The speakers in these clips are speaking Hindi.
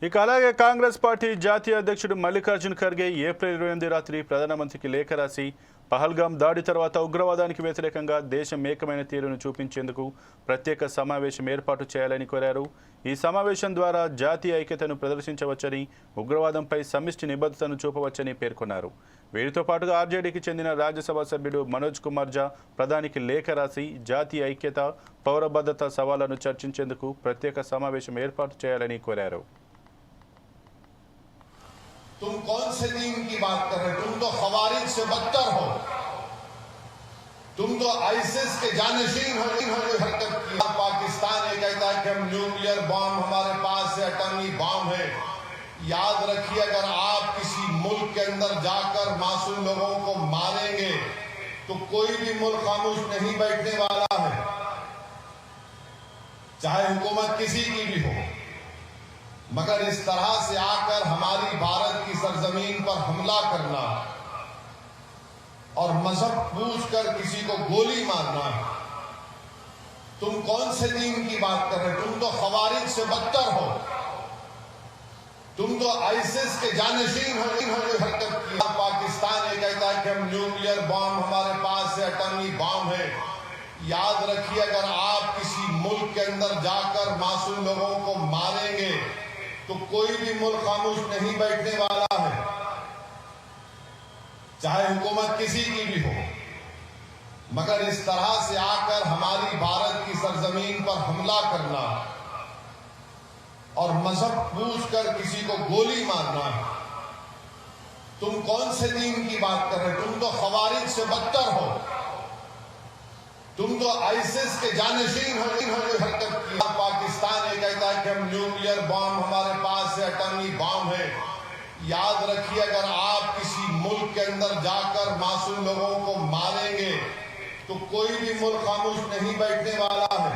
ఇక అలాగే కాంగ్రెస్ పార్టీ జాతీయ అధ్యక్షుడు మల్లికార్జున్ ఖర్గే ఏప్రిల్ 28 రాత్రి ప్రధానమంత్రికి లేఖ రాసి పహల్గాం దాడి తర్వాత ఉగ్రవాదానికి వ్యతిరేకంగా దేశం ఏకమైన తీరును చూపించేందుకు ప్రత్యేక సమావేశం ఏర్పాటు చేయాలని కోరారు। ఈ సమావేశం ద్వారా జాతీయ ఐక్యతను ప్రదర్శించవచ్చని, ఉగ్రవాదంపై సమిష్టి నిబద్ధతను చూపవచ్చని పేర్కొన్నారు। వీరితో పాటుగా ఆర్జేడీకి చెందిన రాజ్యసభ సభ్యుడు మనోజ్ కుమార్ జా ప్రధానికి లేఖ రాసి జాతీయ ఐక్యత, పౌర భద్రత సవాళ్లను చర్చించేందుకు ప్రత్యేక సమావేశం ఏర్పాటు చేయాలని కోరారు। तुम कौन से दीन की बात कर रहे हो? तुम तो खवारिज से बदतर हो। तुम तो आईसिस के जानशीन हो जो हरकत की। पाकिस्तान ये कहता है कि हम न्यूक्लियर बॉम्ब हमारे पास है, एटॉमिक बॉम्ब है। याद रखिए, अगर आप किसी मुल्क के अंदर जाकर मासूम लोगों को मारेंगे तो कोई भी मुल्क खामोश नहीं बैठने वाला है, चाहे हुकूमत किसी की भी हो। मगर इस तरह से आकर हमारी भारत की सरजमीन पर हमला करना और मजहब पूछकर किसी को गोली मारना, तुम कौन से दीन की बात कर रहे हो? तुम तो खवारिज से बदतर हो। तुम तो आईसिस के जानशीन हो जो हरकत की। पाकिस्तान ये कहता है कि हम न्यूक्लियर बॉम्ब हमारे पास है, एटॉमिक बॉम्ब है। याद रखिए, अगर आप किसी मुल्क के अंदर जाकर मासूम लोगों को मारेंगे तो कोई भी मुल्क खामोश नहीं बैठने वाला है, चाहे हुकूमत किसी की भी हो। मगर इस तरह से आकर हमारी भारत की सरजमीन पर हमला करना और मजहब पूछकर किसी को गोली मारना, तुम कौन से दीन की बात कर रहे हो? तुम तो खवारिज से बदतर हो। तुम तो आईसिस के जानशीन हो जो हरकत की। पाकिस्तान ये कहता है कि हम न्यूक्लियर बॉम्ब हमारे पास है, एटॉमिक बॉम्ब है। याद रखिए, अगर आप किसी मुल्क के अंदर जाकर मासूम लोगों को मारेंगे तो कोई भी मुल्क खामोश नहीं बैठने वाला है।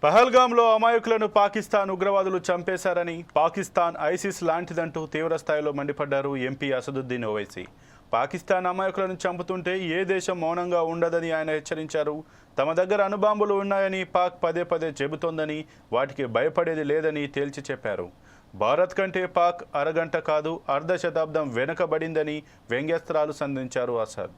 పహల్గాంలో అమాయకులను పాకిస్తాన్ ఉగ్రవాదులు చంపేశారని, పాకిస్తాన్ ఐసిస్ లాంటిదంటూ తీవ్రస్థాయిలో మండిపడ్డారు ఎంపీ అసదుద్దీన్ ఓవైసీ। పాకిస్తాన్ అమాయకులను చంపుతుంటే ఏ దేశం మౌనంగా ఉండదని ఆయన హెచ్చరించారు। తమ దగ్గర అణుబాంబులు ఉన్నాయని పాక్ పదే పదే చెబుతోందని, వాటికి భయపడేది లేదని తేల్చి చెప్పారు। భారత్ కంటే పాక్ అరగంట కాదు అర్ధ శతాబ్దం వెనుకబడిందని వ్యంగ్యాస్త్రాలు సంధించారు అసద్।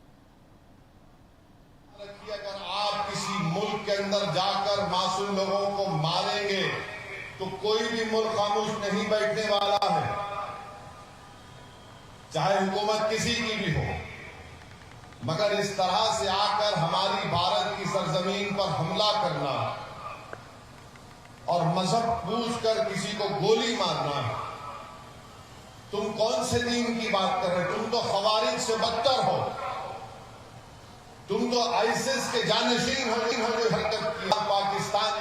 मुल्क के अंदर जाकर मासूम लोगों को मारेंगे तो कोई भी मुल्क खामोश नहीं बैठने वाला है, चाहे हुकूमत किसी की भी हो। मगर इस तरह से आकर हमारी भारत की सरजमीन पर हमला करना और मजहब पूछकर किसी को गोली मारना, तुम कौन से दीन की बात कर रहे हो? तुम तो खवारिज से बदतर हो। तुम तो आईसिस के जानशीन हो जो हरकत की। पाकिस्तान